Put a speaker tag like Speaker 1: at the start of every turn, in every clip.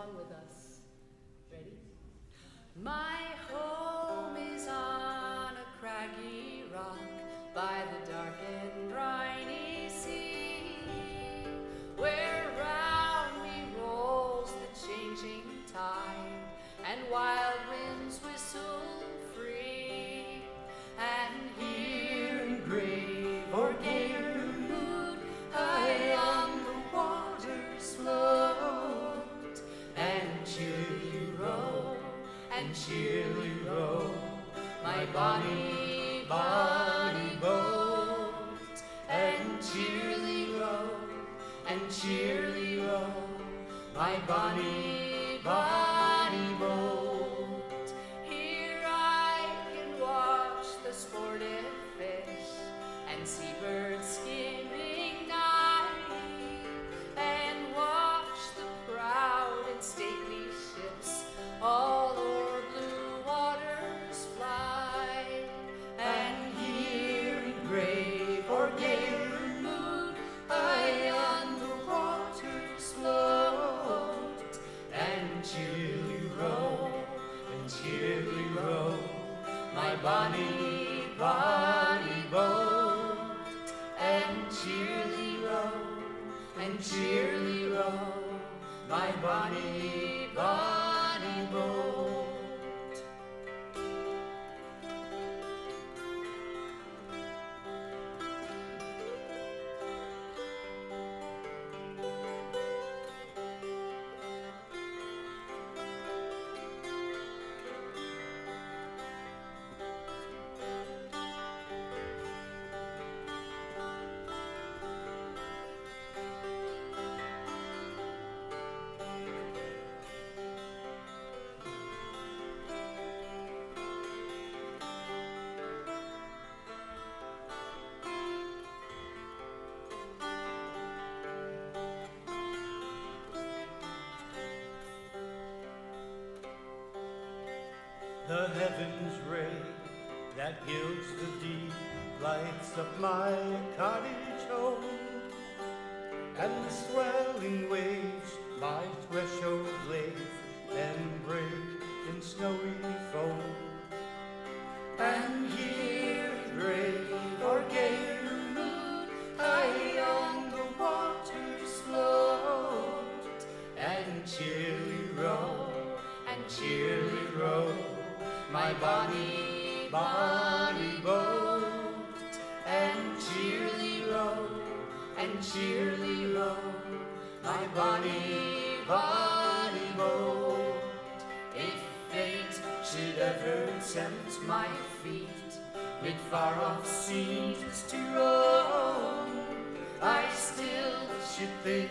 Speaker 1: song with us. Ready? My home is on a craggy rock by the dark and briny sea, where round me rolls the changing tide, and wild winds whistle free. And here in grave or gayer mood, I on the waters float, and cheerly row, my bonny, bonny boat. And cheerly row, my bonny, bonny boat. Here I can watch the sportive fish and seabirds skimming nigh, and watch the proud and stately ships all o'er blue waters fly. And here in grave or gayer mood, I on the waters float, and cheerly row, my bonny, bonny boat. And cheerly row, my bonny, bonny boat.
Speaker 2: The heavens' ray that gilds the deep lights up my cottage home, and the swelling waves my threshold lave and break in snowy foam. And here in grave or gayer mood, I on the waters float, and cheerly row, my bonny, bonny boat. And cheerly row, my bonny, bonny boat. If fate should ever tempt my feet mid far-off seas to roam, I still should think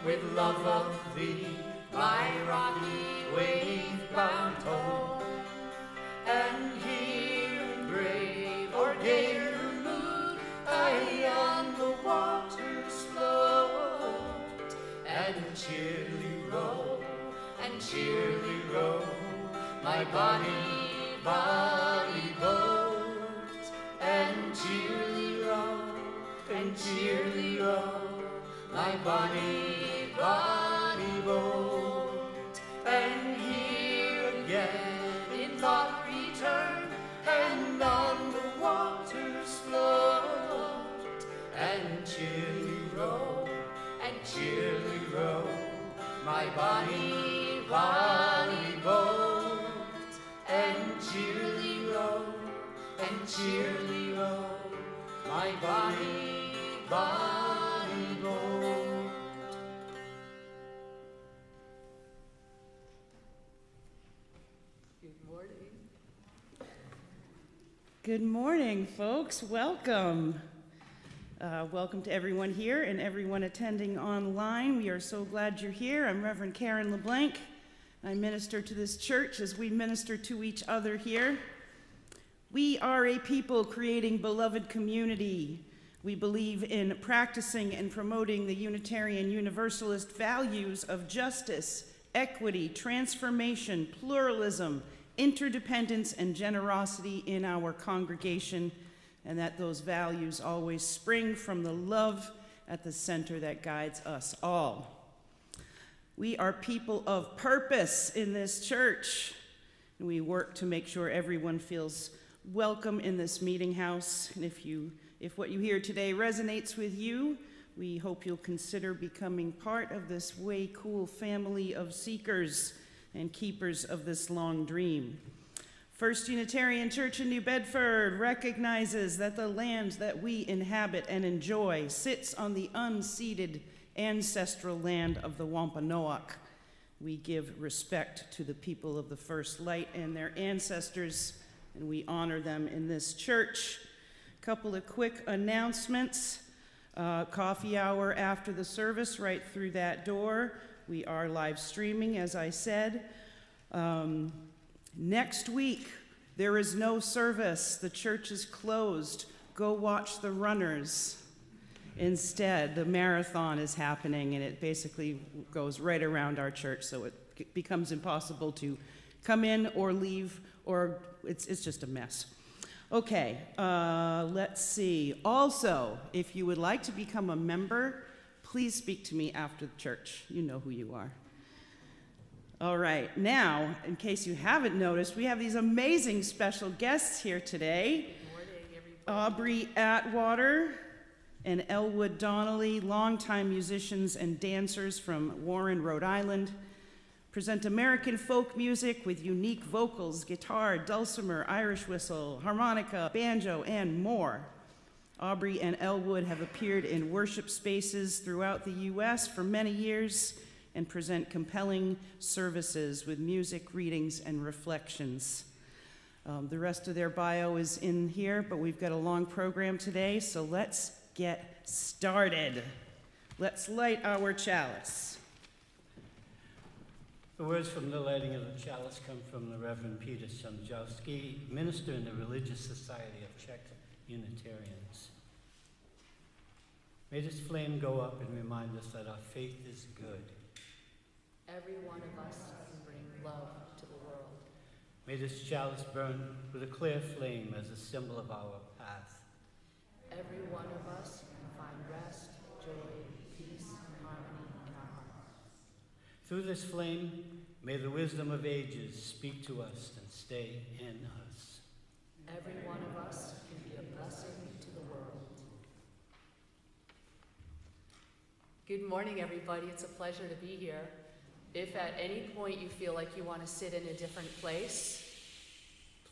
Speaker 2: with love of thee, my rocky wave-bound home. And here in grave or gayer mood, I on the waters float, and cheerly row, my bonny, bonny boat. And cheerly row, my bonny, bonny boat. And here again in thought return, and on the waters float, and cheerly row, my bonny, bonny boat. And cheerly row, my bonny, bonny boat.
Speaker 1: Good morning.
Speaker 3: Good morning, folks. Welcome. Welcome to everyone here and everyone attending online. We are so glad you're here. I'm Reverend Karen LeBlanc. I minister to this church as we minister to each other here. We are a people creating beloved community. We believe in practicing and promoting the Unitarian Universalist values of justice, equity, transformation, pluralism, interdependence, and generosity in our congregation, and that those values always spring from the love at the center that guides us all. We are people of purpose in this church, and we work to make sure everyone feels welcome in this meeting house. And if what you hear today resonates with you, we hope you'll consider becoming part of this way cool family of seekers and keepers of this long dream. First Unitarian Church in New Bedford recognizes that the land that we inhabit and enjoy sits on the unceded ancestral land of the Wampanoag. We give respect to the people of the First Light and their ancestors, and we honor them in this church. A couple of quick announcements. Coffee hour after the service, right through that door. We are live streaming, as I said. Next week, there is no service. The church is closed. Go watch the runners. Instead, the marathon is happening, and it basically goes right around our church, so it becomes impossible to come in or leave, or it's just a mess. Okay, let's see. Also, if you would like to become a member, please speak to me after the church. You know who you are. All right, now, in case you haven't noticed, we have these amazing special guests here today.
Speaker 1: Good morning, everybody.
Speaker 3: Aubrey Atwater and Elwood Donnelly, longtime musicians and dancers from Warren, Rhode Island, present American folk music with unique vocals, guitar, dulcimer, Irish whistle, harmonica, banjo, and more. Aubrey and Elwood have appeared in worship spaces throughout the U.S. for many years and present compelling services with music, readings, and reflections. The rest of their bio is in here, but we've got a long program today, so let's get started. Let's light our chalice.
Speaker 2: The words from the lighting of the chalice come from the Reverend Peter Szymjowski, minister in the Religious Society of Czech Unitarians. May this flame go up and remind us that our faith is good.
Speaker 1: Every one of us can bring love to the world.
Speaker 2: May this chalice burn with a clear flame as a symbol of our path.
Speaker 1: Every one of us can find rest, joy, peace, and harmony in our hearts.
Speaker 2: Through this flame, may the wisdom of ages speak to us and stay in us.
Speaker 1: Every one of us can be a blessing to the world. Good morning, everybody. It's a pleasure to be here. If at any point you feel like you want to sit in a different place,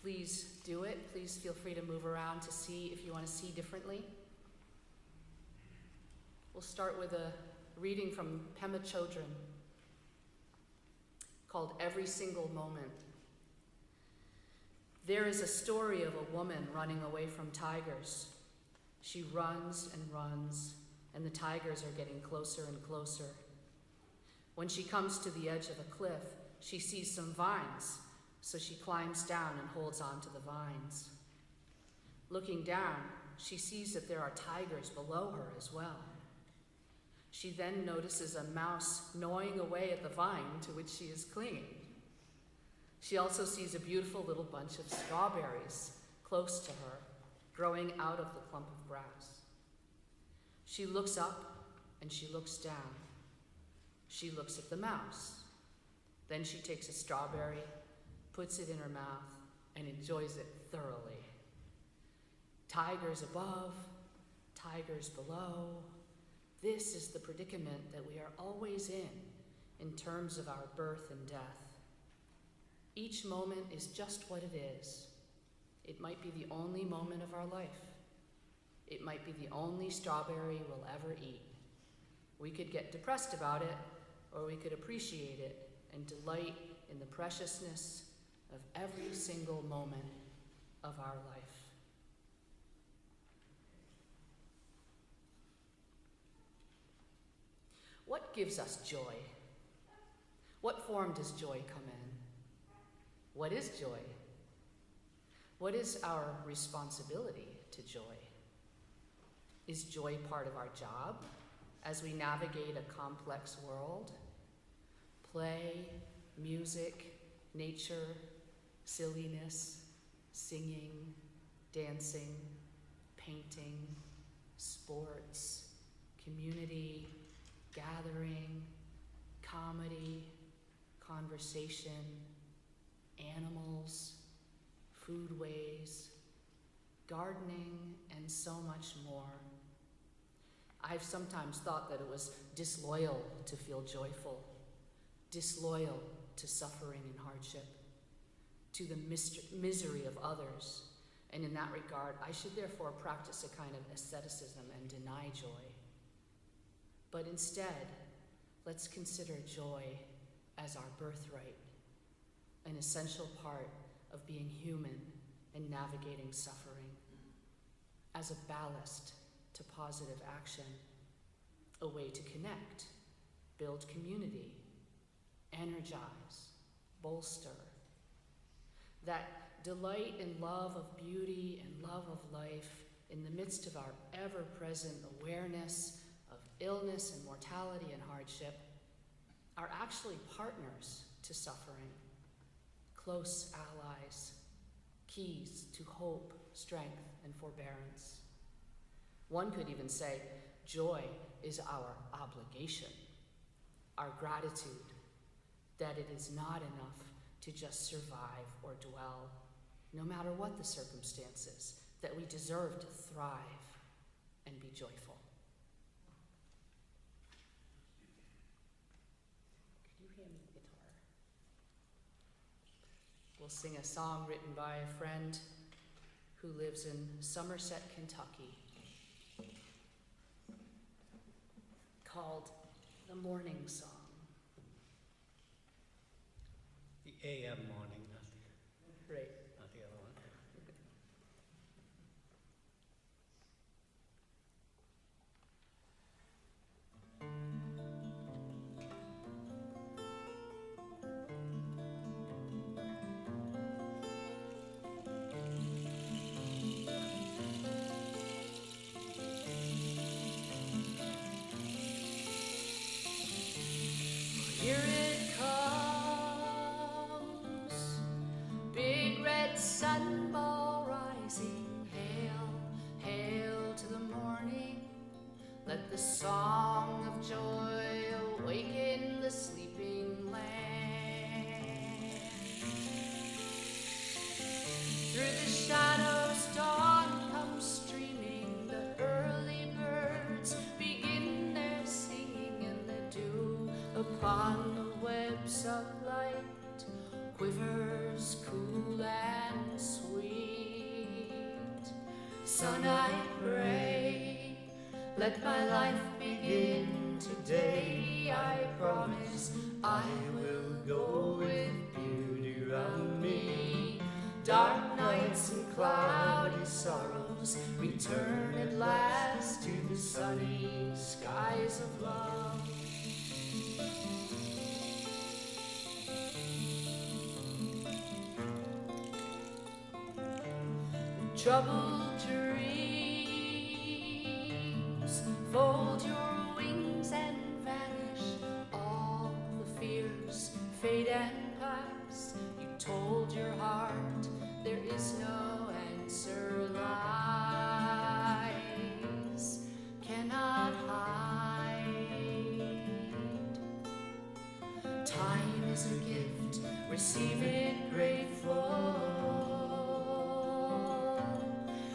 Speaker 1: please do it. Please feel free to move around to see if you want to see differently. We'll start with a reading from Pema Chodron called Every Single Moment. There is a story of a woman running away from tigers. She runs and runs, and the tigers are getting closer and closer. When she comes to the edge of a cliff, she sees some vines, so she climbs down and holds on to the vines. Looking down, she sees that there are tigers below her as well. She then notices a mouse gnawing away at the vine to which she is clinging. She also sees a beautiful little bunch of strawberries close to her, growing out of the clump of grass. She looks up and she looks down. She looks at the mouse. Then she takes a strawberry, puts it in her mouth, and enjoys it thoroughly. Tigers above, tigers below. This is the predicament that we are always in terms of our birth and death. Each moment is just what it is. It might be the only moment of our life. It might be the only strawberry we'll ever eat. We could get depressed about it, or we could appreciate it and delight in the preciousness of every single moment of our life. What gives us joy? What form does joy come in? What is joy? What is our responsibility to joy? Is joy part of our job as we navigate a complex world? Play, music, nature, silliness, singing, dancing, painting, sports, community, gathering, comedy, conversation, animals, foodways, gardening, and so much more. I've sometimes thought that it was disloyal to feel joyful, disloyal to suffering and hardship, to the misery of others, and in that regard, I should therefore practice a kind of asceticism and deny joy. But instead, let's consider joy as our birthright, an essential part of being human and navigating suffering, as a ballast to positive action, a way to connect, build community, energize, bolster. That delight and love of beauty and love of life in the midst of our ever-present awareness of illness and mortality and hardship are actually partners to suffering, close allies, keys to hope, strength, and forbearance. One could even say joy is our obligation, our gratitude that it is not enough to just survive or dwell, no matter what the circumstances, that we deserve to thrive and be joyful. Could you hand me the guitar? We'll sing a song written by a friend who lives in Somerset, Kentucky, called The Morning Song.
Speaker 2: The AM morning,
Speaker 1: Right.
Speaker 2: not the other one.
Speaker 1: Here it comes, big red sunball rising. Hail, hail to the morning. Let the song of joy awaken the sleeping land. Through the shadows dawn comes streaming. The early birds begin their singing, and the dew upon the webs of light quivers cool and sweet. Son, I pray, let my life begin today. I promise I will go with beauty round me. Dark nights and cloudy sorrows return at last to the sunny skies of love. Troubled dreams, fold your wings and vanish. All the fears fade and pass. You told your heart there is no answer. Lies cannot hide. Time is a gift, receive it grateful.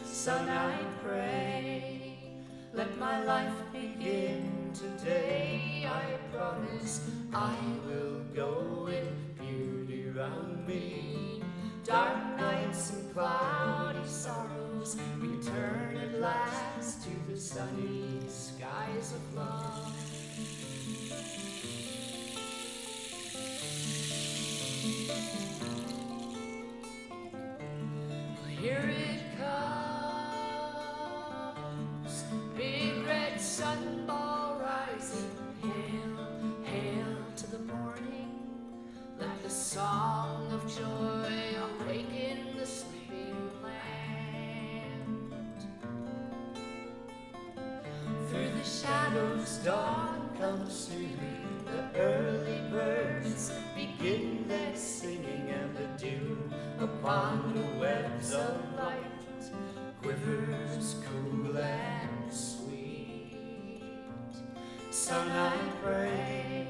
Speaker 1: Son, I pray, let my life begin today. I promise I will go with beauty round me. Dark nights and cloudy sorrows return at last to the sunny skies of love. Here it comes, big red sunball rising. Hail, hail to the morning. Let the song of joy awaken the sleeping land. Through the shadows dawn comes streaming. The early birds begin their singing, and the dew upon the webs of light quivers cool and sweet. Son, I pray,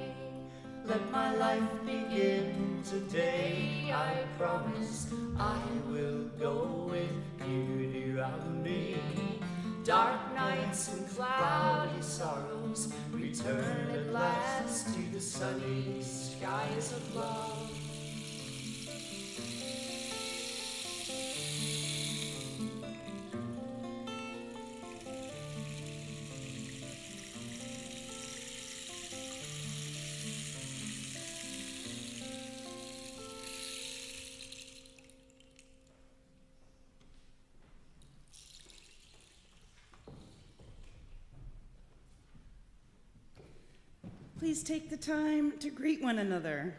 Speaker 1: let my life begin today. I promise I will go with beauty around me. Dark nights and cloudy sorrows return at last to the sunny skies of love.
Speaker 3: Please take the time to greet one another.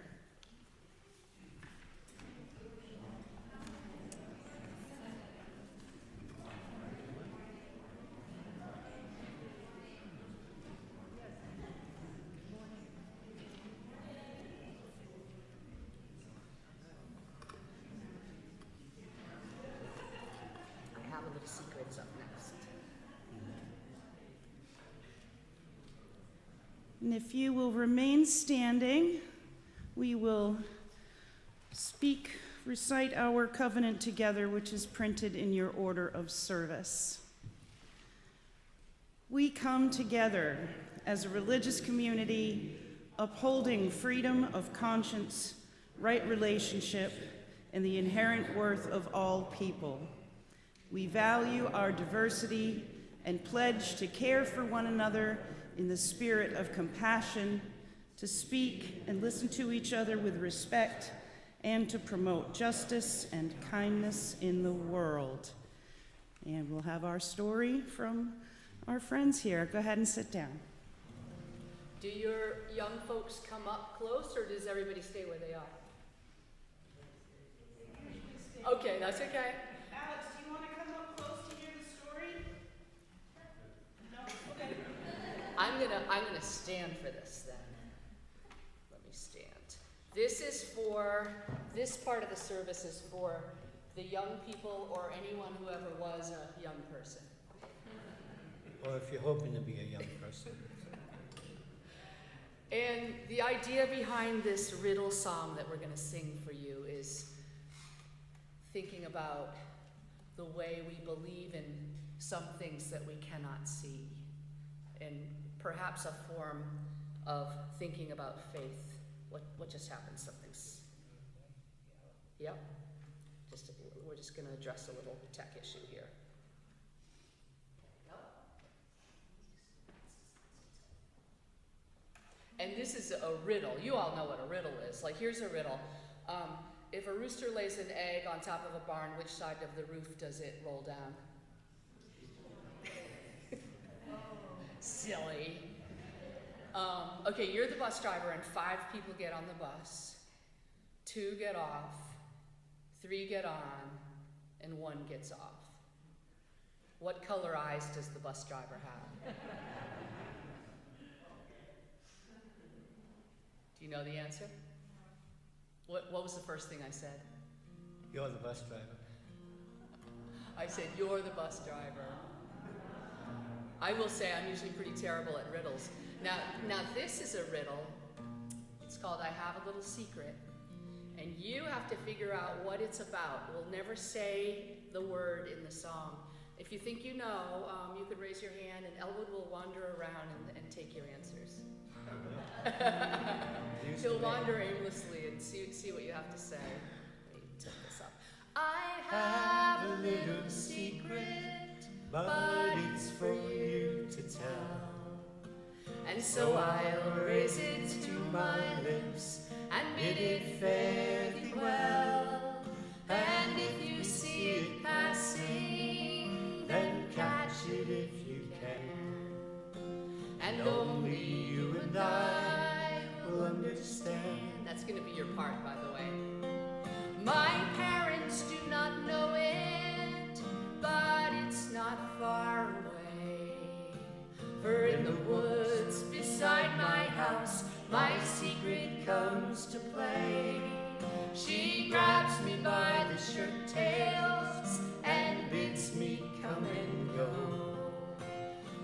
Speaker 1: I Have a Little Secret is up next.
Speaker 3: And if you will remain standing, we will recite our covenant together, which is printed in your order of service. We come together as a religious community, upholding freedom of conscience, right relationship, and the inherent worth of all people. We value our diversity and pledge to care for one another in the spirit of compassion, to speak and listen to each other with respect, and to promote justice and kindness in the world. And we'll have our story from our friends here. Go ahead and sit down.
Speaker 1: Do your young folks come up close, or does everybody stay where they are? Okay, that's okay.
Speaker 3: Alex, do you want to come up close to hear the story? No? Okay.
Speaker 1: I'm gonna stand for this then. Let me stand. This part of the service is for the young people or anyone who ever was a young person.
Speaker 2: Or if you're hoping to be a young person.
Speaker 1: And the idea behind this riddle song that we're gonna sing for you is thinking about the way we believe in some things that we cannot see, and perhaps a form of thinking about faith. What just happened? Something's, yep. We're just gonna address a little tech issue here. And this is a riddle. You all know what a riddle is. Like, here's a riddle. If a rooster lays an egg on top of a barn, which side of the roof does it roll down? Silly. Okay, you're the bus driver and 5 people get on the bus. 2 get off, 3 get on, and 1 gets off. What color eyes does the bus driver have? Do you know the answer? What was the first thing I said?
Speaker 2: You're the bus driver.
Speaker 1: I said, you're the bus driver. I will say I'm usually pretty terrible at riddles. Now this is a riddle. It's called I Have a Little Secret. And you have to figure out what it's about. We'll never say the word in the song. If you think you know, you could raise your hand and Elwood will wander around and take your answers. He'll wander aimlessly and see what you have to say. Let me tip this up. I have a little secret,
Speaker 2: But it's for you to tell.
Speaker 1: and so I'll raise it to my lips and bid it fare thee well. And if you see it passing, then catch it if you can. And only you and I will understand. That's going to be your part, by the way. My parents do not know it, but it's not far away. For in the woods beside my house, my secret comes to play. She grabs me by the shirt tails and bids me come and go.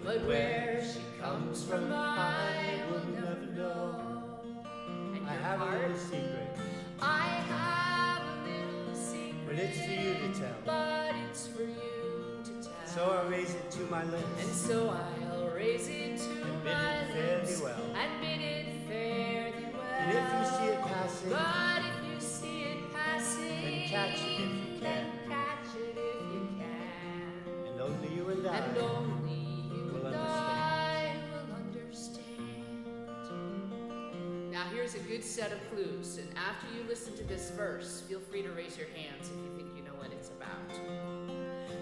Speaker 1: But where she comes from, I will never know. And
Speaker 2: have a little secret.
Speaker 1: I have a little secret.
Speaker 2: But it's for you to tell.
Speaker 1: But it's for you to tell.
Speaker 2: So I'll raise it to my lips.
Speaker 1: And so I'll raise it to my lips.
Speaker 2: And bid it fairly well.
Speaker 1: And bid it fairly well.
Speaker 2: And if you see it passing,
Speaker 1: but if you see it passing,
Speaker 2: then catch it if you can.
Speaker 1: Then catch it if you can.
Speaker 2: And only you and I.
Speaker 1: And only you
Speaker 2: will
Speaker 1: and
Speaker 2: understand.
Speaker 1: I will understand. Now here's a good set of clues, and after you listen to this verse, feel free to raise your hands if you think you know what it's about.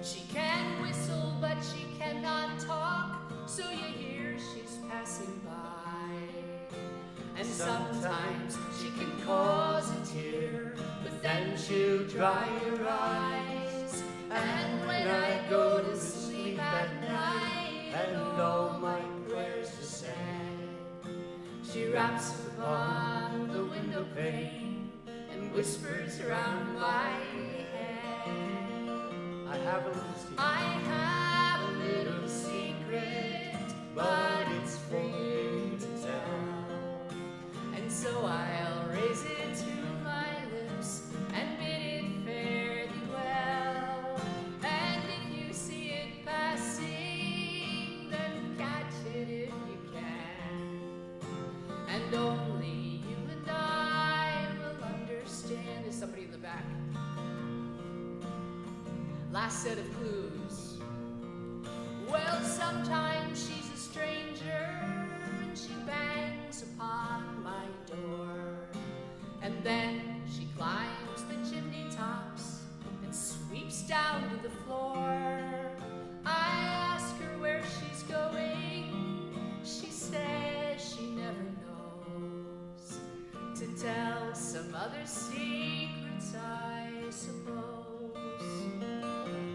Speaker 1: She can whistle, but she cannot talk, so you hear she's passing by. And sometimes she can cause a tear, but then she'll dry her eyes. And when I go to sleep at night, and all my prayers are said, she raps upon the window pane and whispers around my head.
Speaker 2: I have a little secret.
Speaker 1: I have a little secret, but it's for you to tell. And so I'll raise it to my lips and bid it fairly well. And if you see it passing, then catch it if you can. And only you and I will understand. Is somebody in the back? Last set of clues. Well, sometimes she's a stranger and she bangs upon my door. And then she climbs the chimney tops and sweeps down to the floor. I ask her where she's going. She says she never knows. To tell some other secrets, I suppose.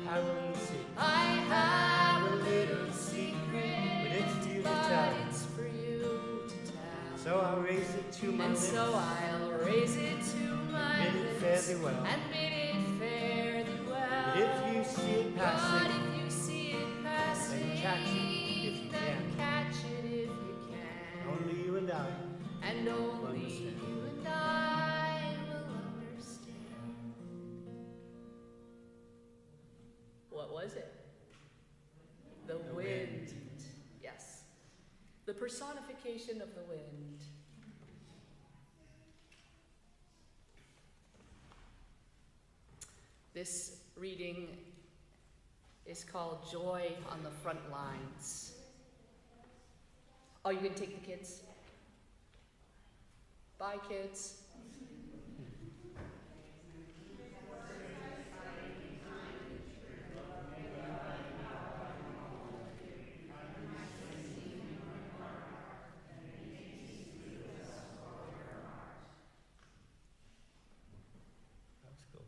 Speaker 2: Have a little secret.
Speaker 1: I have a little secret,
Speaker 2: But it's for you to
Speaker 1: but
Speaker 2: tell.
Speaker 1: it's for you to tell.
Speaker 2: So I'll raise it to my
Speaker 1: And
Speaker 2: lips.
Speaker 1: so I'll raise it to my
Speaker 2: Bid it
Speaker 1: lips
Speaker 2: fairly well.
Speaker 1: and bid it fairly well.
Speaker 2: But if you see it
Speaker 1: But
Speaker 2: passing,
Speaker 1: if you see it passing,
Speaker 2: then catch it if you
Speaker 1: then
Speaker 2: can.
Speaker 1: catch it if you can.
Speaker 2: Only you and I.
Speaker 1: And only
Speaker 2: understand.
Speaker 1: you and I will understand. What was it? The wind. Yes. The personification of the wind. This reading is called Joy on the Front Lines. Oh, you can take the kids? Bye, kids.
Speaker 2: That's cool.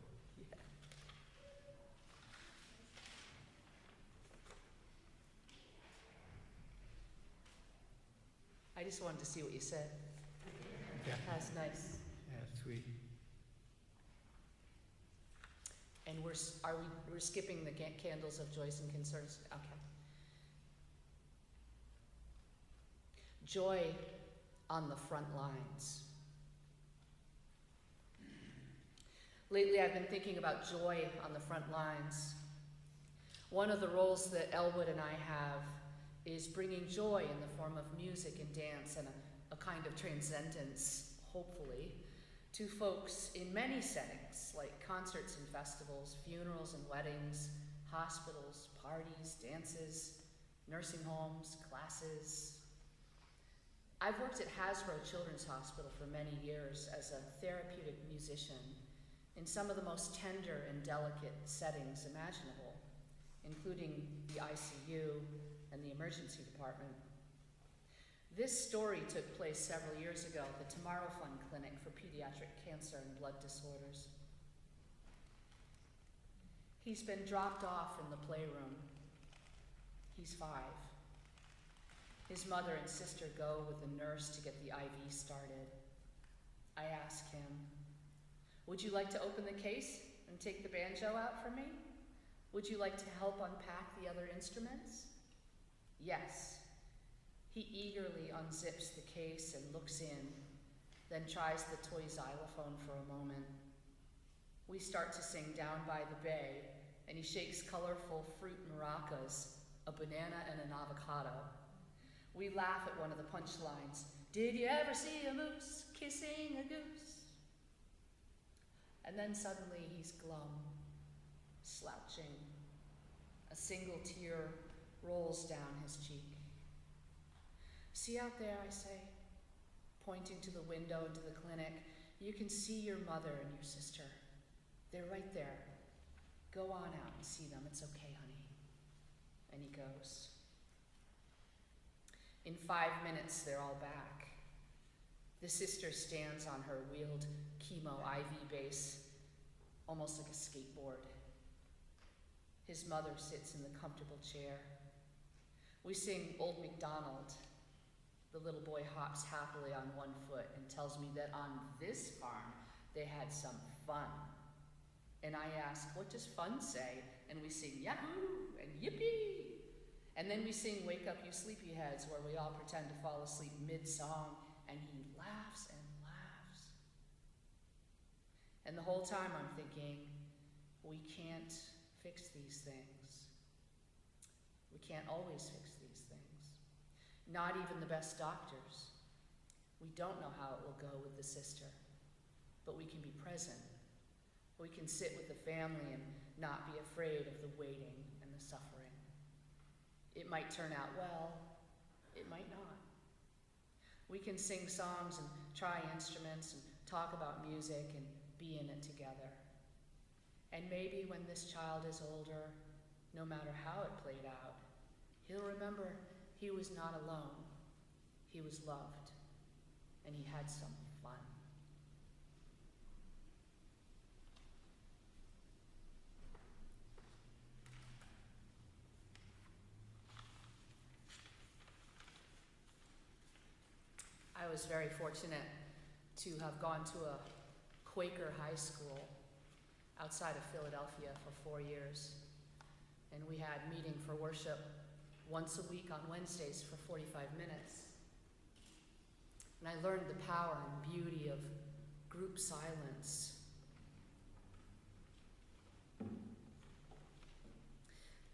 Speaker 1: I just wanted to see what you said.
Speaker 2: Yeah.
Speaker 1: That's nice.
Speaker 2: Yeah, sweet.
Speaker 1: And we're skipping the candles of joys and concerns? Okay. Joy on the front lines. Lately, I've been thinking about joy on the front lines. One of the roles that Elwood and I have is bringing joy in the form of music and dance and a kind of transcendence, hopefully, to folks in many settings, like concerts and festivals, funerals and weddings, hospitals, parties, dances, nursing homes, classes. I've worked at Hasbro Children's Hospital for many years as a therapeutic musician in some of the most tender and delicate settings imaginable, including the ICU and the emergency department. This story took place several years ago at the Tomorrow Fund Clinic for Pediatric Cancer and Blood Disorders. He's been dropped off in the playroom. He's 5. His mother and sister go with the nurse to get the IV started. I ask him, "Would you like to open the case and take the banjo out for me? Would you like to help unpack the other instruments?" Yes. He eagerly unzips the case and looks in, then tries the toy xylophone for a moment. We start to sing Down by the Bay, and he shakes colorful fruit maracas, a banana and an avocado. We laugh at one of the punchlines. Did you ever see a moose kissing a goose? And then suddenly he's glum, slouching. A single tear rolls down his cheek. See out there, I say, pointing to the window into the clinic. You can see your mother and your sister. They're right there. Go on out and see them. It's okay, honey. And he goes. In 5 minutes, they're all back. The sister stands on her wheeled chemo IV base, almost like a skateboard. His mother sits in the comfortable chair. We sing Old MacDonald. The little boy hops happily on one foot and tells me that on this farm they had some fun. And I ask, what does fun say? And we sing yahoo and yippee. And then we sing Wake Up You Sleepyheads, where we all pretend to fall asleep mid-song, and he laughs and laughs. And the whole time I'm thinking, we can't fix these things. We can't always fix these things. Not even the best doctors. We don't know how it will go with the sister, but we can be present. We can sit with the family and not be afraid of the waiting and the suffering. It might turn out well, it might not. We can sing songs and try instruments and talk about music and be in it together. And maybe when this child is older, no matter how it played out, he'll remember he was not alone. He was loved, and he had some fun. I was very fortunate to have gone to a Quaker high school outside of Philadelphia for 4 years. And we had meeting for worship once a week on Wednesdays for 45 minutes. And I learned the power and beauty of group silence.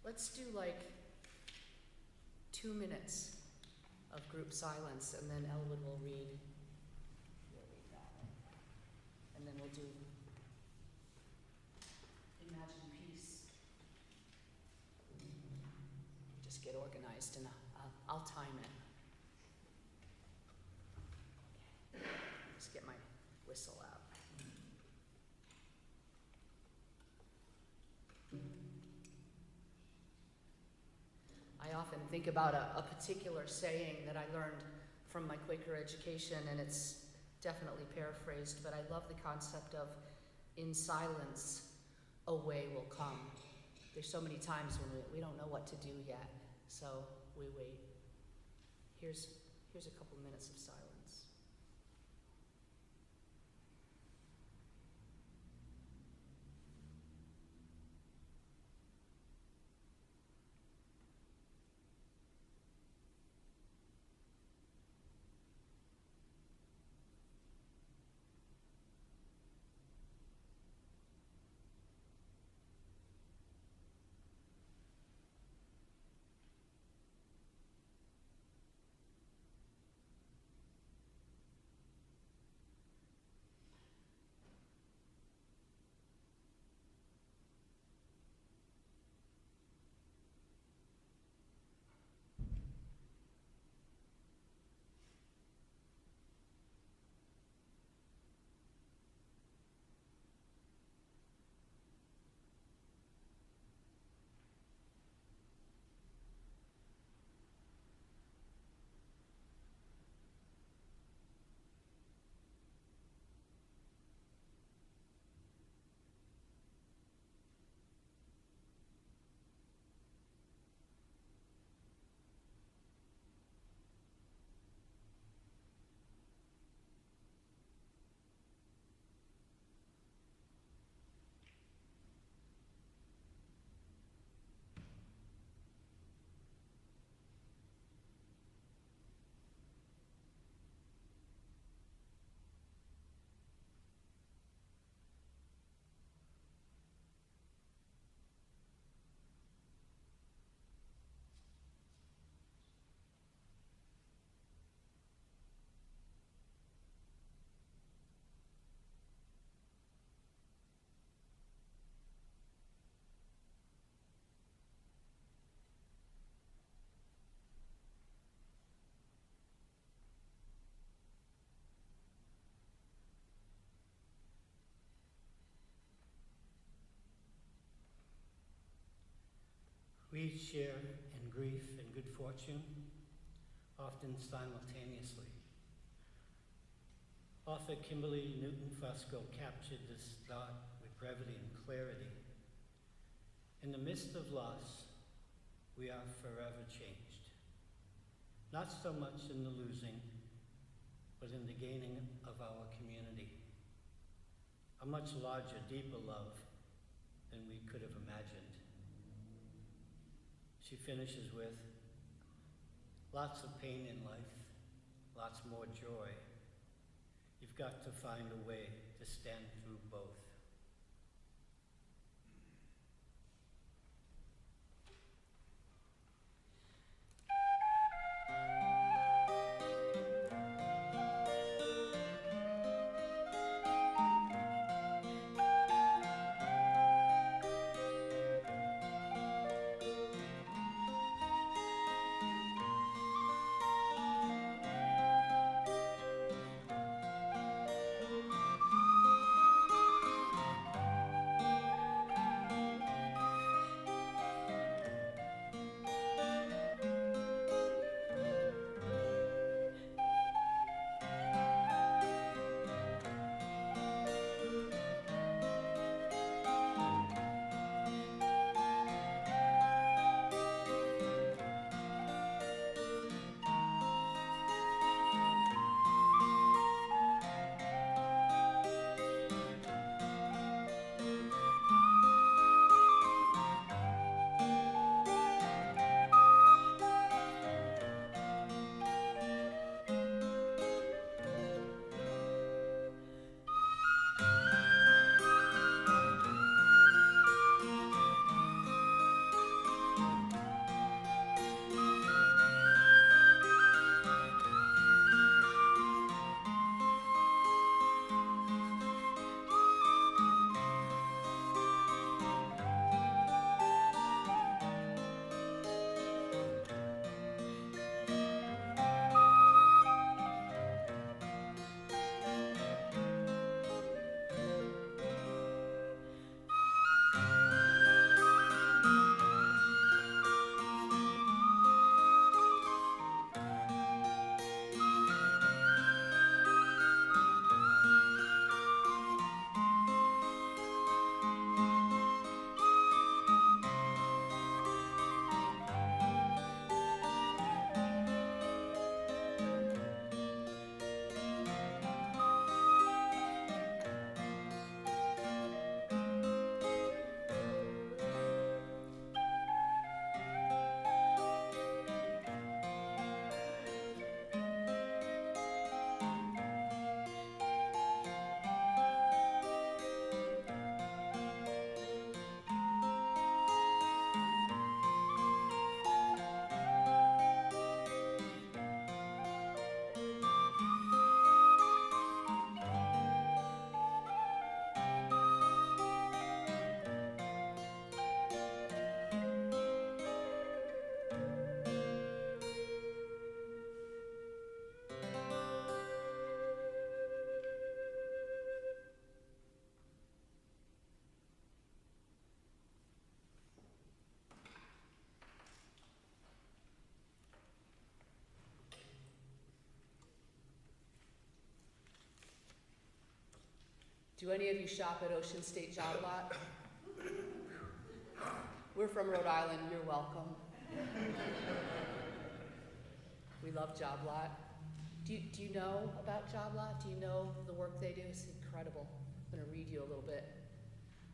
Speaker 1: Let's do like 2 minutes of group silence, and then Elwood will read. We'll read that. And then we'll do Imagine Peace. Just get organized, and I'll time it. Okay. Just get my whistle out. I often think about a particular saying that I learned from my Quaker education, and it's definitely paraphrased, but I love the concept of in silence, a way will come. There's so many times when we don't know what to do yet, so we wait. Here's a couple minutes of silence.
Speaker 2: We share in grief and good fortune, often simultaneously. Author Kimberly Newton Fusco captured this thought with brevity and clarity. In the midst of loss, we are forever changed. Not so much in the losing, but in the gaining of our community. A much larger, deeper love than we could have imagined. She finishes with, lots of pain in life, lots more joy. You've got to find a way to stand through both.
Speaker 1: Do any of you shop at Ocean State Job Lot? We're from Rhode Island, you're welcome. We love Job Lot. Do you know about Job Lot? Do you know the work they do? It's incredible. I'm gonna read you a little bit.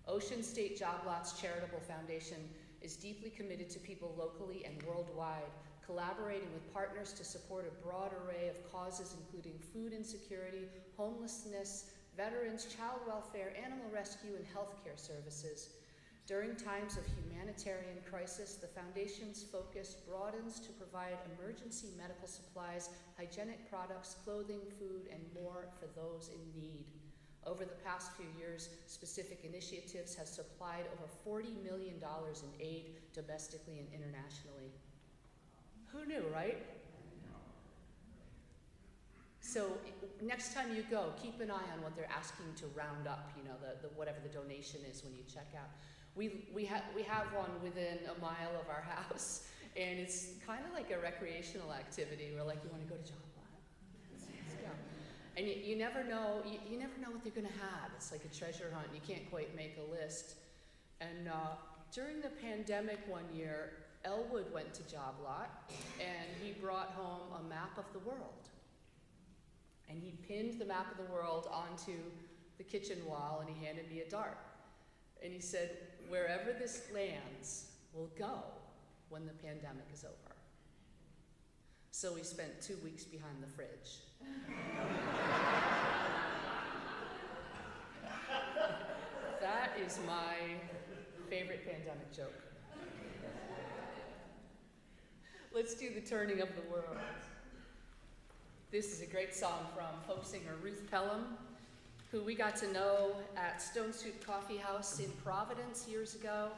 Speaker 1: Ocean State Job Lot's charitable foundation is deeply committed to people locally and worldwide, collaborating with partners to support a broad array of causes including food insecurity, homelessness, veterans, child welfare, animal rescue, and healthcare services. During times of humanitarian crisis, the Foundation's focus broadens to provide emergency medical supplies, hygienic products, clothing, food, and more for those in need. Over the past few years, specific initiatives have supplied over $40 million in aid domestically and internationally. Who knew, right? So next time you go, keep an eye on what they're asking to round up, you know, whatever the donation is when you check out. We have one within a mile of our house, and it's kind of like a recreational activity. We're like, you want to go to job lot? Let's go. And you never know. You never know what they're going to have. It's like a treasure hunt. You can't quite make a list. And during the pandemic one year, Elwood went to job lot, and he brought home a map of the world. And he pinned the map of the world onto the kitchen wall, and he handed me a dart. And he said, wherever this lands will go when the pandemic is over. So we spent 2 weeks behind the fridge. That is my favorite pandemic joke. Let's do the turning of the world. This is a great song from folk singer Ruth Pelham, who we got to know at Stone Soup Coffee House in Providence years ago.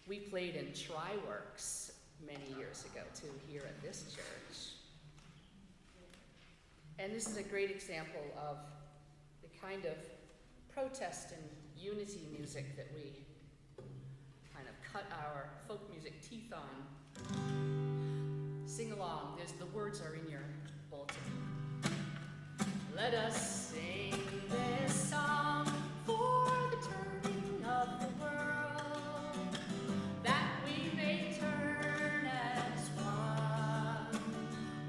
Speaker 1: We played in Tri-Works many years ago too, here at this church. And this is a great example of the kind of protest and unity music that we kind of cut our folk music teeth on. Sing along. The words are in your bulletin. Let us sing this song for the turning of the world, that we may turn as one.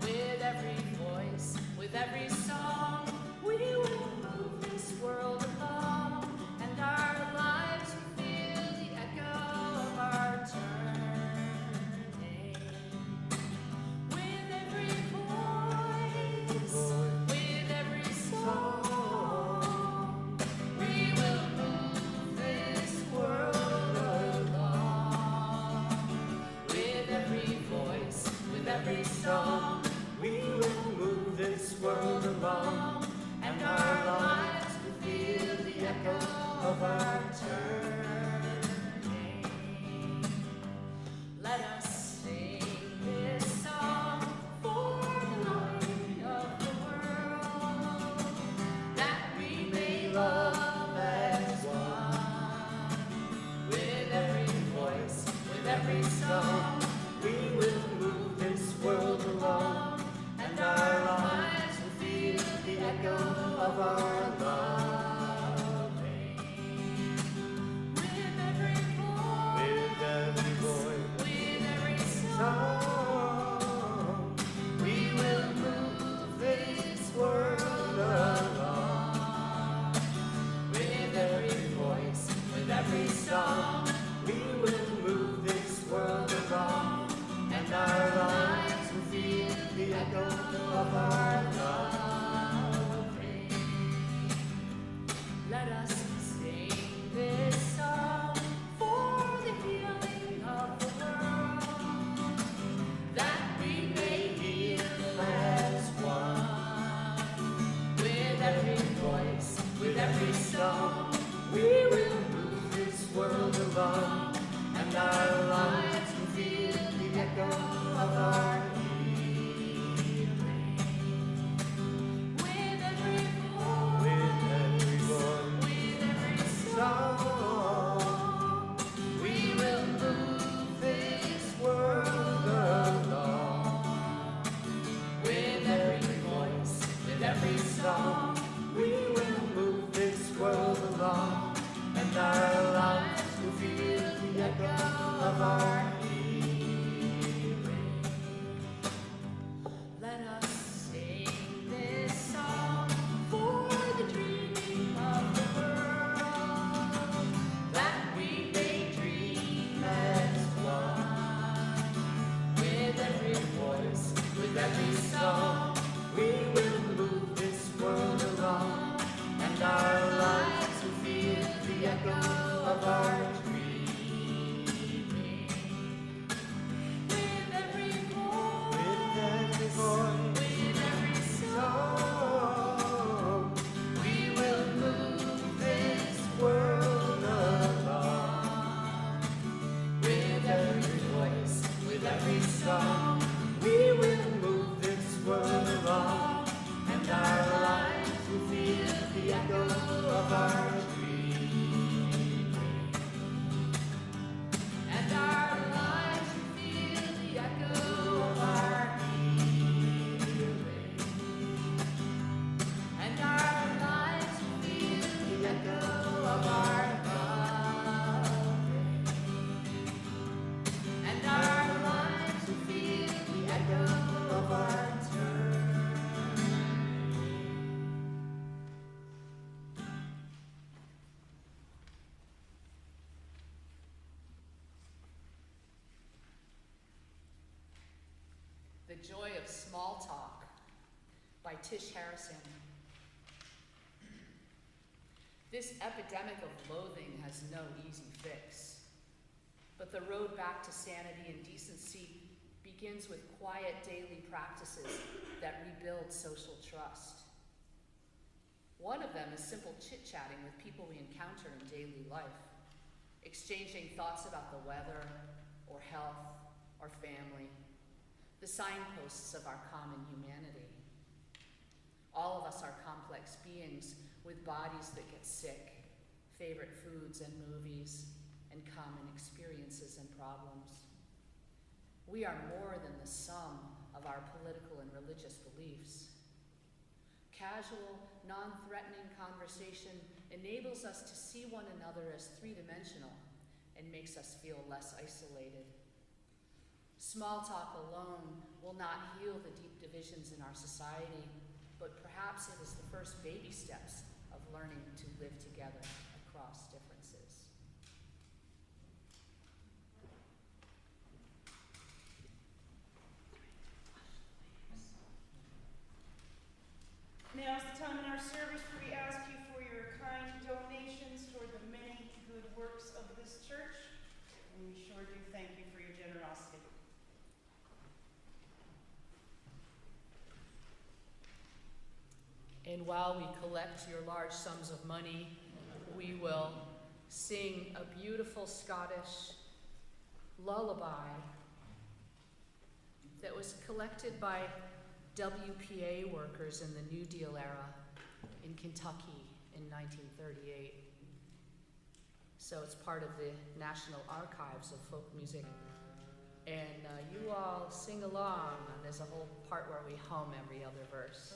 Speaker 1: With every voice, with every song, we will move this world along, and our lives will feel the echo of our turning. With every voice, with every song, we will move this world along. With every voice, with every song,
Speaker 2: we will move this world along,
Speaker 1: and our lives will feel the echo of our turning. Let us sing this song for the light of the world, that we may love as one. With every voice, with every song,
Speaker 2: we will move this world along,
Speaker 1: and our lives will feel the echo of our loving. With every voice,
Speaker 2: with every voice,
Speaker 1: with every
Speaker 2: song,
Speaker 1: we will move this world along. With every voice, with every song,
Speaker 2: we will move this world along,
Speaker 1: and our lives will feel the echo of our loving. Let us sing this song for the healing of the world, that we may heal as one. With every voice, with every song,
Speaker 2: we will move this world along,
Speaker 1: and our lives will feel the echo of our healing. With every voice,
Speaker 2: with every voice,
Speaker 1: with every song, we will move this world along. With every voice, with every song,
Speaker 2: we will move this world along, and our lives will feel the echo of our healing.
Speaker 1: let us sing this song for the dreaming of the world, The Joy of Small Talk by Tish Harrison. This epidemic of loathing has no easy fix, but the road back to sanity and decency begins with quiet daily practices that rebuild social trust. One of them is simple chit-chatting with people we encounter in daily life, exchanging thoughts about the weather, or health, or family, the signposts of our common humanity. All of us are complex beings with bodies that get sick, favorite foods and movies, and common experiences and problems. We are more than the sum of our political and religious beliefs. Casual, non-threatening conversation enables us to see one another as three-dimensional and makes us feel less isolated. Small talk alone will not heal the deep divisions in our society, but perhaps it is the first baby steps of learning to live together across differences.
Speaker 3: Now is the time in our service where we ask you for your kind donations toward the many good works of this church, and we sure do thank you for your generosity.
Speaker 1: And while we collect your large sums of money, we will sing a beautiful Scottish lullaby that was collected by WPA workers in the New Deal era in Kentucky in 1938. So it's part of the National Archives of Folk Music. And you all sing along, and there's a whole part where we hum every other verse.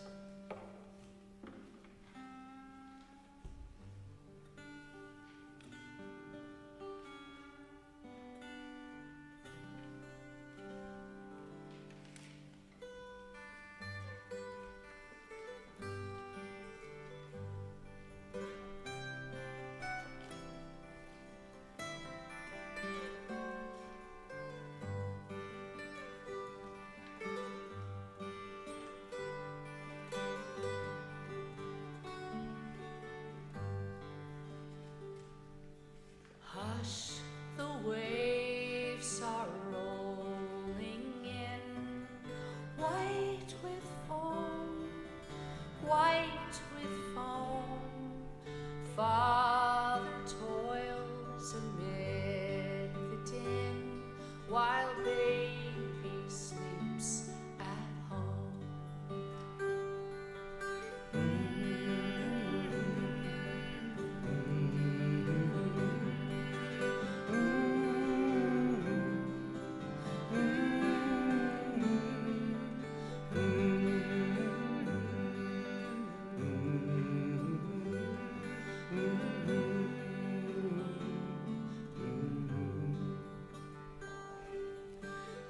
Speaker 1: Hush, the waves are rolling in, white with foam, Father toils amid the din, while baby sleeps at home.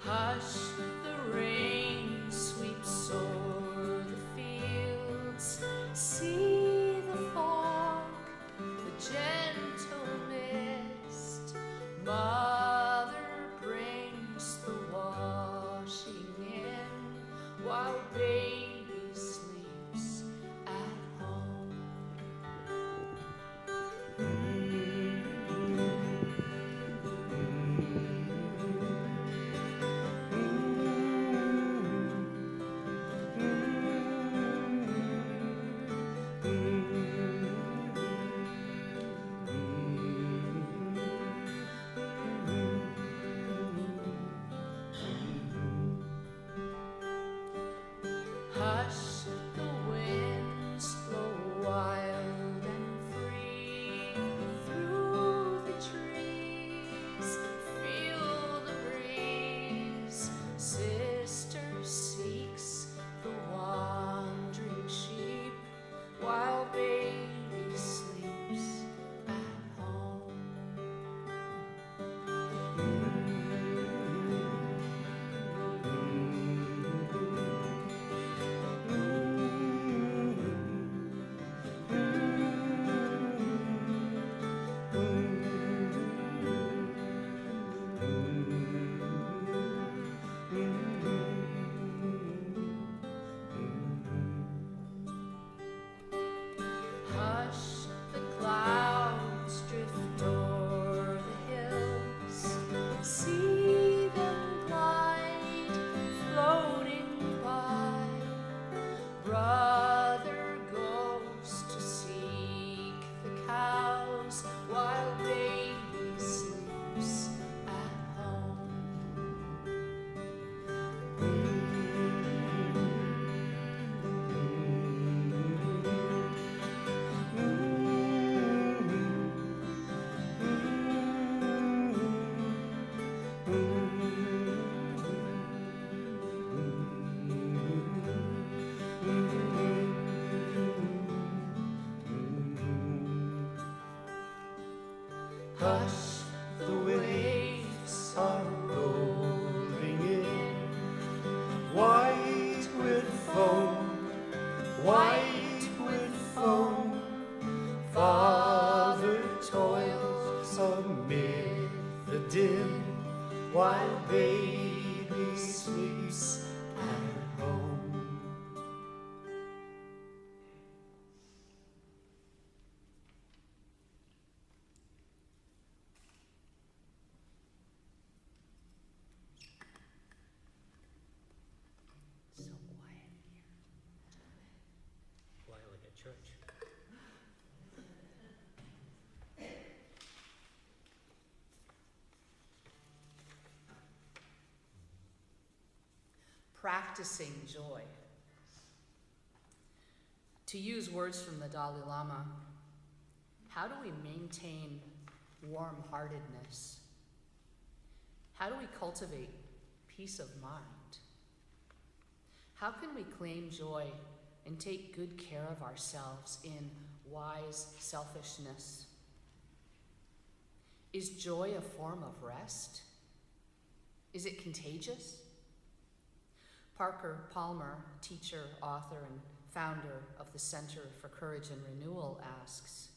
Speaker 1: Hush, the rain sweeps o'er the fields. See the fog, the gentle mist. Mother brings the washing in, while baby sleeps at home.
Speaker 2: the waves are rolling in, white with foam, white with foam. Father toils amid the din, while baby sleeps at home.
Speaker 1: So quiet here.
Speaker 2: Quiet like a church.
Speaker 1: Practicing joy. To use words from the Dalai Lama, how do we maintain warmheartedness? How do we cultivate peace of mind? How can we claim joy and take good care of ourselves in wise selfishness? Is joy a form of rest? Is it contagious? Parker Palmer, teacher, author, and founder of the Center for Courage and Renewal, asks,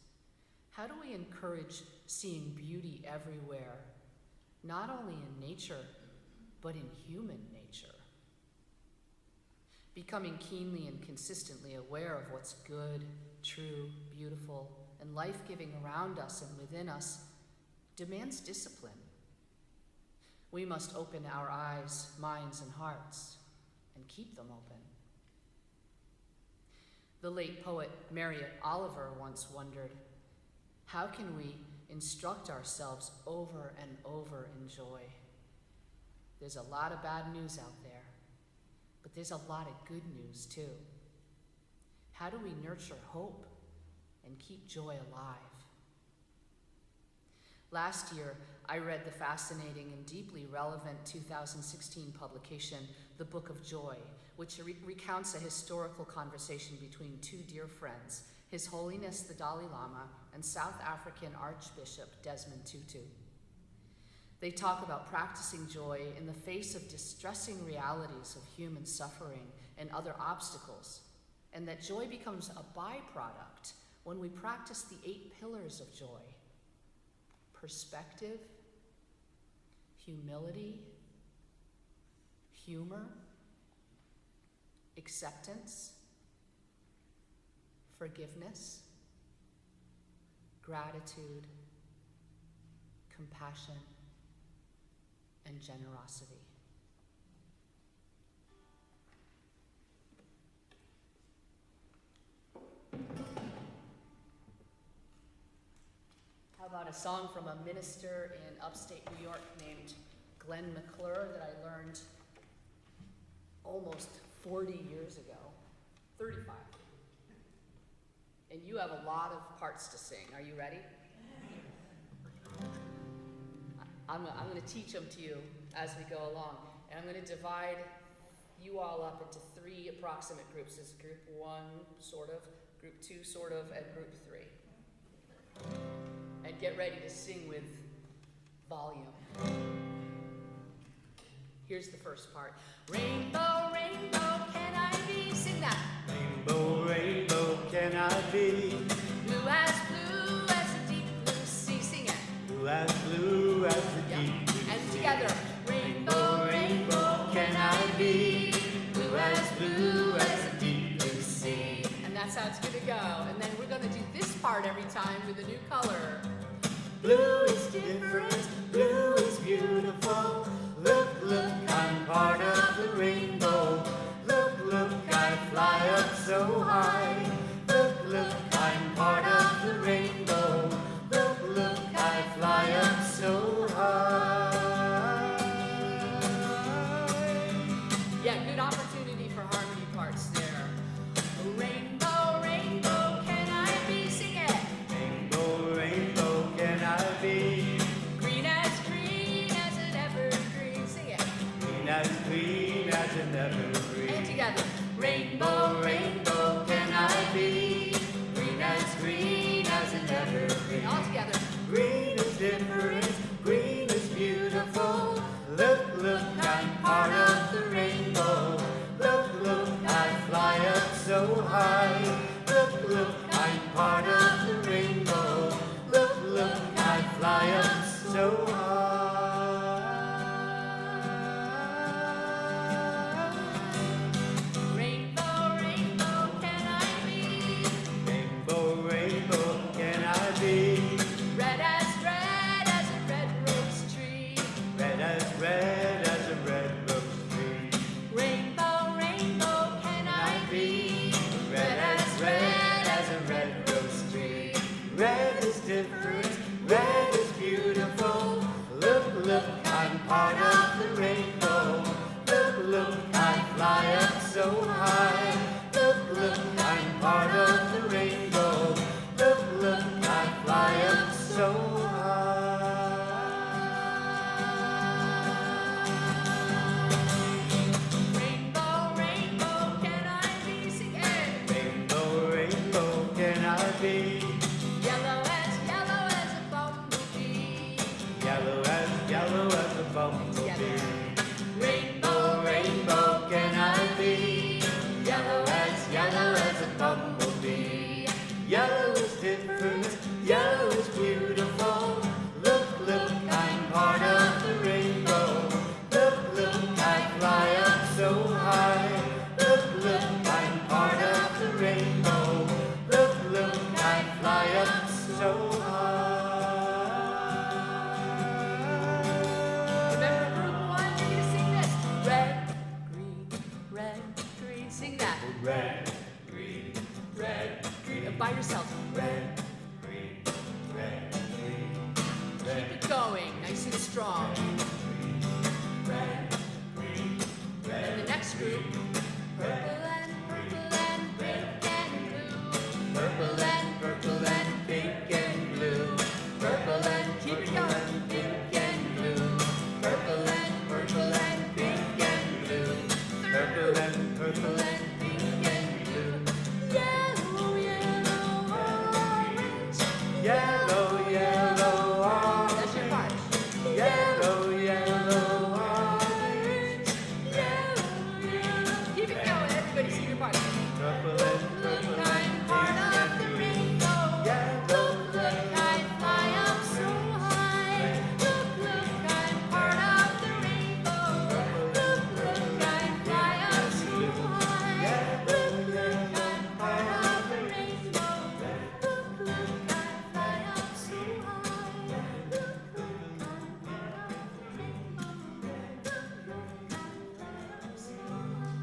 Speaker 1: how do we encourage seeing beauty everywhere, not only in nature, but in human nature? Becoming keenly and consistently aware of what's good, true, beautiful, and life-giving around us and within us demands discipline. We must open our eyes, minds, and hearts, and keep them open. The late poet Marriott Oliver once wondered, how can we instruct ourselves over and over in joy? There's a lot of bad news out there, but there's a lot of good news too. How do we nurture hope and keep joy alive? Last year, I read the fascinating and deeply relevant 2016 publication, The Book of Joy, which recounts a historical conversation between two dear friends, His Holiness the Dalai Lama and South African Archbishop Desmond Tutu. They talk about practicing joy in the face of distressing realities of human suffering and other obstacles, and that joy becomes a byproduct when we practice the 8 pillars of joy: perspective, humility, humor, acceptance, forgiveness, gratitude, compassion, and generosity. How about a song from a minister in upstate New York named Glenn McClure that I learned almost 40 years ago, 35. And you have a lot of parts to sing. Are you ready? I'm going to teach them to you as we go along. And I'm going to divide you all up into 3 approximate groups. There's group 1, sort of, group 2, sort of, and group 3. And get ready to sing with volume. Here's the first part. Rainbow, rainbow, can I be? Sing that.
Speaker 2: Rainbow, rainbow, can I be?
Speaker 1: Blue as the deep blue sea. Sing it.
Speaker 2: Blue as the
Speaker 1: Yep.
Speaker 2: deep blue
Speaker 1: And
Speaker 2: sea.
Speaker 1: together. Rainbow, rainbow,
Speaker 2: can I be?
Speaker 1: blue as the deep blue sea. And that's how it's going to go. And then we're going to do this part every time with a new color.
Speaker 2: Blue is different, blue is beautiful. Look, look, I'm part of the rainbow. Look, look, I fly up so high. Look, look, I'm part of the rainbow. Look, look, I fly up so high.
Speaker 1: Yeah, good opportunity for harmony parts there. Rainbow, rainbow, can I be? Sing it.
Speaker 2: Rainbow, rainbow, can I be?
Speaker 1: Green as an evergreen. Sing it.
Speaker 2: Green as an evergreen.
Speaker 1: And together. Rainbow, rainbow, can I be? Green as an evergreen. All together.
Speaker 2: Green is different, green fly up so high.
Speaker 1: Rainbow, rainbow, can I be?
Speaker 2: Rainbow, rainbow, can I be?
Speaker 1: Red as a red rose tree.
Speaker 2: Red as a red rose tree.
Speaker 1: Rainbow, rainbow, can I be?
Speaker 2: Red as a red rose tree. Red is different, red is beautiful. Look, look, I'm part of the rainbow. Look, look, I fly up so high. Look, look, I'm part of the rainbow. Look, look, I fly up so high.
Speaker 1: Rainbow, rainbow, can I be? Sing it.
Speaker 2: Rainbow, rainbow, can I be?
Speaker 1: Yellow as a bumblebee.
Speaker 2: Yellow as a bumblebee.
Speaker 1: Rainbow,
Speaker 2: Rainbow, can I be? Yellow as a bumblebee. Yellow is different, yellow is beautiful. Look, look, I'm part of the rainbow. Look, look, I fly up so high. Look, look, I'm part of the rainbow. Look, look, I fly up so high.
Speaker 1: remember group one? You're gonna sing this. Red, green, sing that.
Speaker 2: Red, green, red,
Speaker 1: By yourself.
Speaker 2: red, green, red, green,
Speaker 1: Keep it going, nice and strong.
Speaker 2: red, green, red.
Speaker 1: And the next group. Purple and pink and blue.
Speaker 2: Purple and pink and blue. Purple and
Speaker 1: Keep it going.
Speaker 2: pink and blue. Purple and pink and blue. Purple and
Speaker 1: Pink and blue. Yellow, yellow, orange.
Speaker 2: yellow, yellow, orange.
Speaker 1: That's your part.
Speaker 2: Yellow, yellow, orange.
Speaker 1: Keep it going, everybody sing your part.
Speaker 2: Purple and
Speaker 1: Look, I'm part of the rainbow. Look, look, I fly up so high. Look, look, I'm part of the rainbow. Look, look, I fly up so high. Look, look, I'm part of the rainbow. Look, look, I fly up so high. Look, look, I'm part of the rainbow. Look, look, I fly up so high.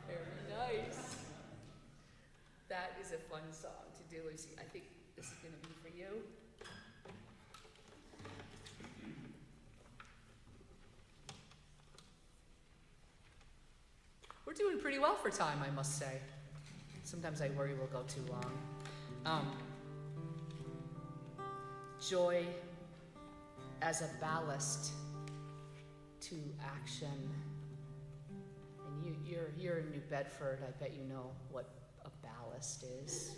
Speaker 1: Very nice. That is a fun song to do, Lucy. I think this is going to be for you. We're doing pretty well for time, I must say. Sometimes I worry we'll go too long. Joy as a ballast to action. And you're in New Bedford. I bet you know what a ballast is.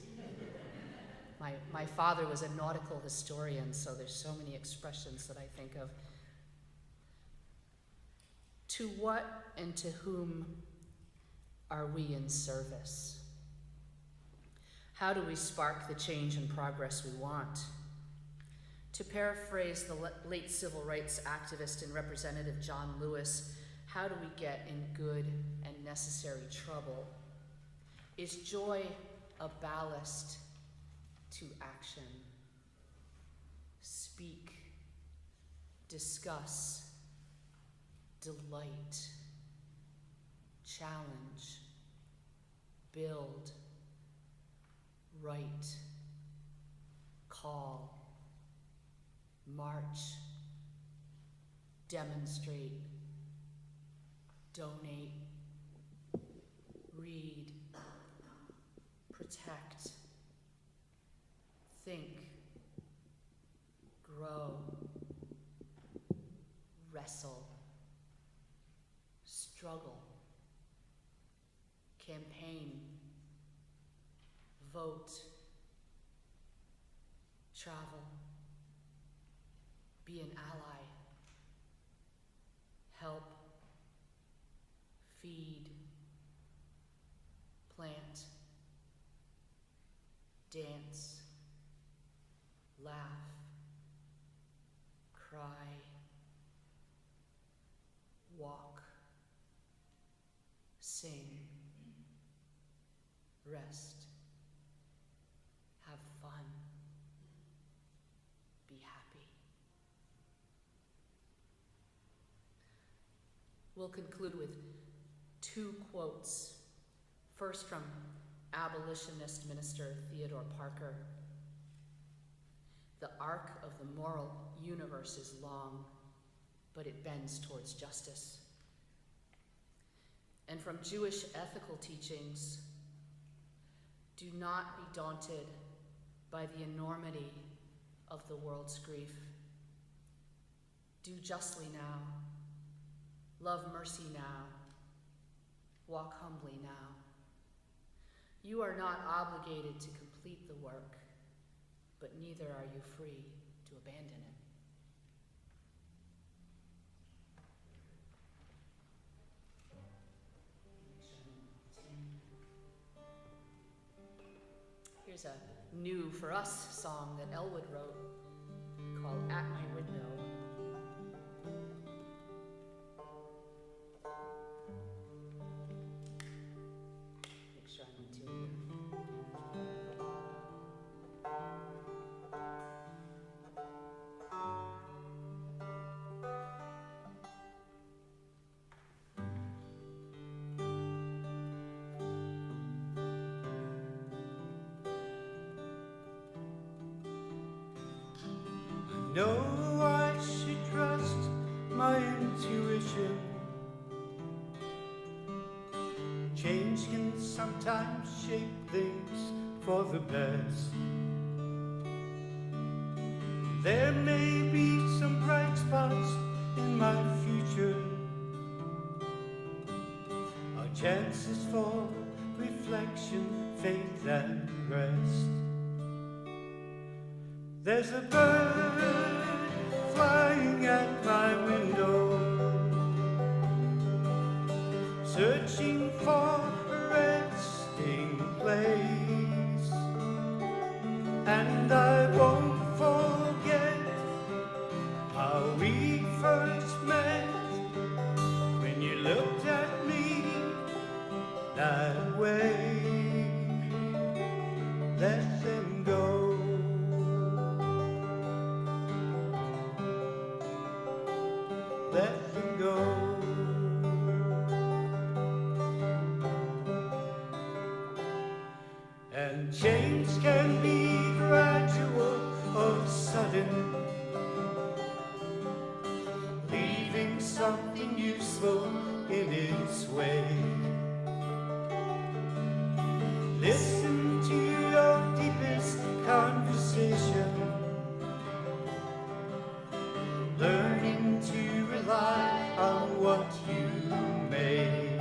Speaker 1: My father was a nautical historian, so there's so many expressions that I think of. To what and to whom are we in service? How do we spark the change and progress we want? To paraphrase the late civil rights activist and representative John Lewis, how do we get in good and necessary trouble? Is joy a ballast to action? Speak, discuss, delight, challenge, build, write, call, march, demonstrate, donate, read, protect, think, grow, wrestle, struggle, campaign, vote, travel, be an ally, help, feed, plant, dance, laugh, cry, walk, sing, rest, have fun, be happy. We'll conclude with two quotes. First, from abolitionist minister Theodore Parker. "The arc of the moral universe is long, but it bends towards justice." And from Jewish ethical teachings, "Do not be daunted by the enormity of the world's grief. Do justly now, love mercy now, walk humbly now. You are not obligated to complete the work, but neither are you free to abandon it." Here's a new for us song that Elwood wrote called "At My Window." Make sure I'm in tune.
Speaker 2: Know I should trust my intuition. Change can sometimes shape things for the best. There may be some bright spots in my future, our chances for reflection, faith and rest. There's a bird flying at my window, searching for a resting place, and I won't forget how we first met, when you looked at me that way. Let them go. Let them go. And change can be gradual or sudden, leaving something useful in its way. Listen to your deepest conversation, learning to rely on what you make.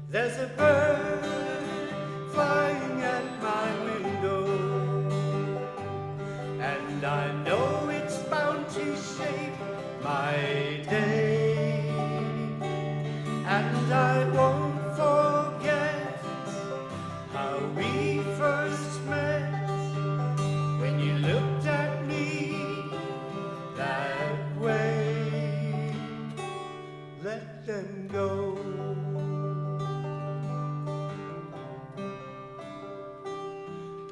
Speaker 2: There's a bird flying at my window, and I know it's bound to shape my day, and I won't forget how we first met, when you looked at me that way. Let them go.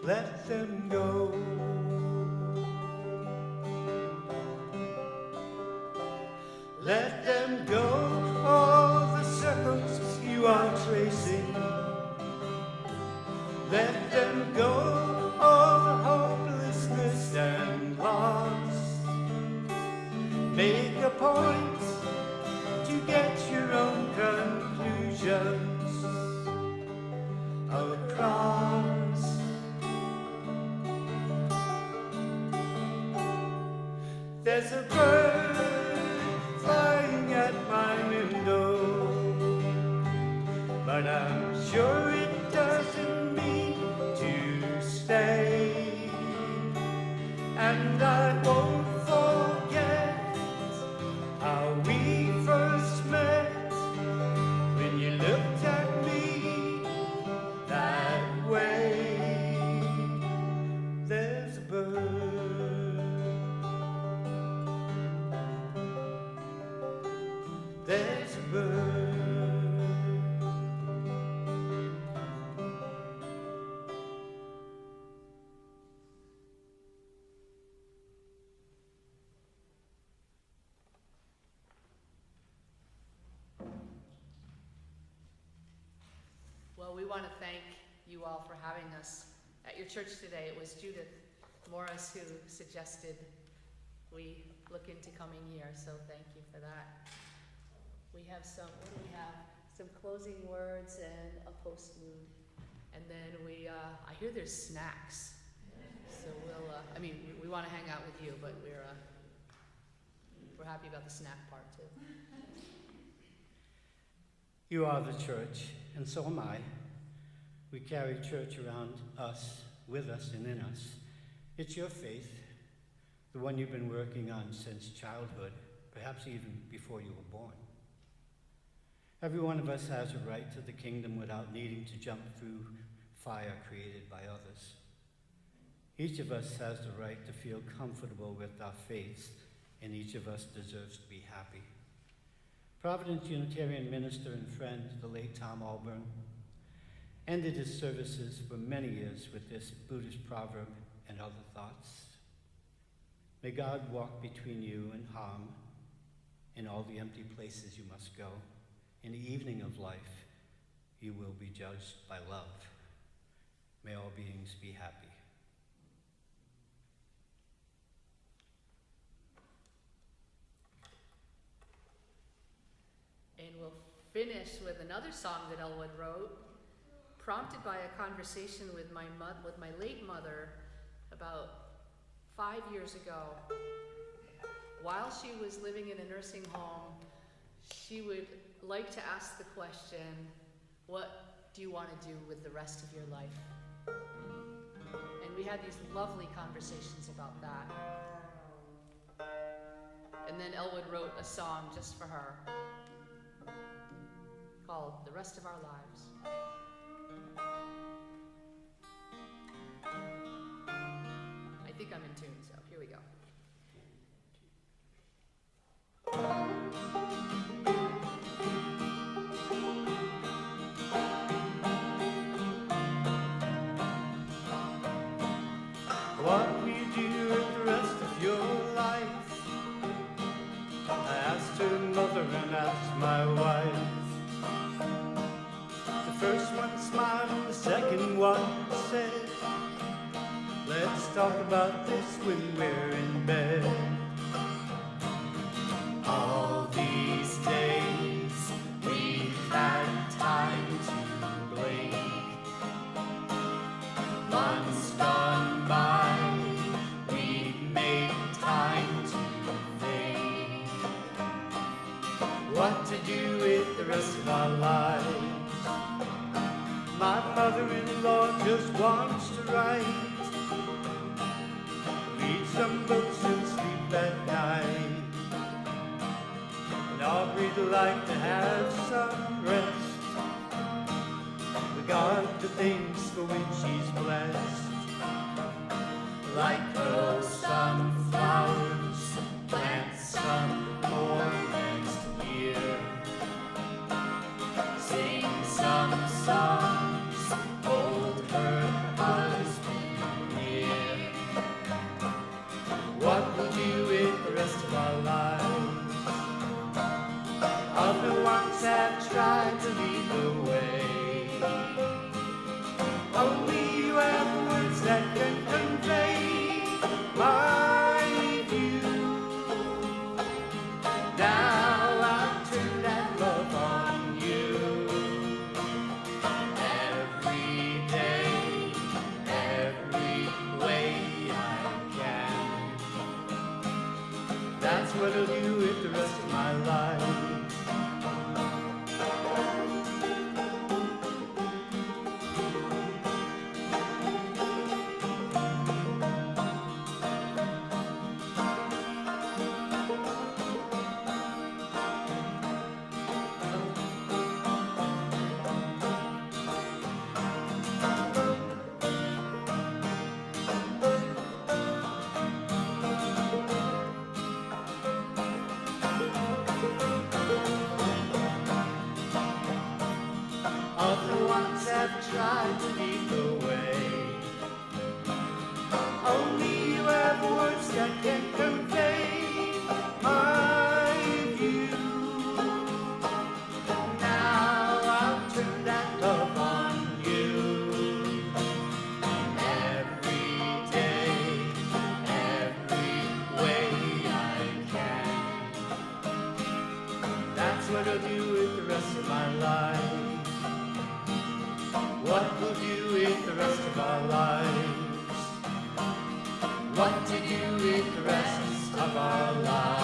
Speaker 2: Let them go. Let them go, all the circles you are tracing. Let them go, all the hopelessness and loss. Make a point to get your own conclusions across. There's a bird flying at my window, but I'm sure it doesn't mean to stay, and I won't forget how we first met, when you looked at me that way. There's a bird
Speaker 1: want to thank you all for having us at your church today. It was Judith Morris who suggested we look into coming here, so thank you for that. We have some, what do we have? Some closing words and a postlude. And then I hear there's snacks. So we'll, we want to hang out with you, but we're happy about the snack part too.
Speaker 2: You are the church, and so am I. We carry church around us, with us, and in us. It's your faith, the one you've been working on since childhood, perhaps even before you were born. Every one of us has a right to the kingdom without needing to jump through fire created by others. Each of us has the right to feel comfortable with our faith, and each of us deserves to be happy. Providence Unitarian minister and friend, the late Tom Alburn, ended his services for many years with this Buddhist proverb and other thoughts. May God walk between you and harm in all the empty places you must go. In the evening of life, you will be judged by love. May all beings be happy.
Speaker 1: And we'll finish with another song that Elwood wrote, prompted by a conversation with my late mother about 5 years ago. While she was living in a nursing home, she would like to ask the question, what do you want to do with the rest of your life? And we had these lovely conversations about that. And then Elwood wrote a song just for her called The Rest of Our Lives. I think I'm in tune, so here we go.
Speaker 2: What will you do with the rest of your life? I asked her mother and asked my wife. The first one smiled and the second one said, let's talk about this when we're in bed. All these days we've had time to blink. Months gone by, we've made time to think what to do with the rest of our lives. My mother-in-law just wants to write, read some books and sleep at night. And Aubrey'd like to have some rest, regard the things for which she's blessed, like grow some flowers, plant some more next year, sing some songs, hold her husband near. What we'll do with the rest of our lives, other ones have tried to lead the way. Only you have words that can convey my view. Now I'll turn that love on you. Every day, every way I can. That's what I'll do with the rest of my life. Other ones have tried to lead the way. Only you have words that can convey my view. Now I'll turn that love on you. to do with the rest of our lives.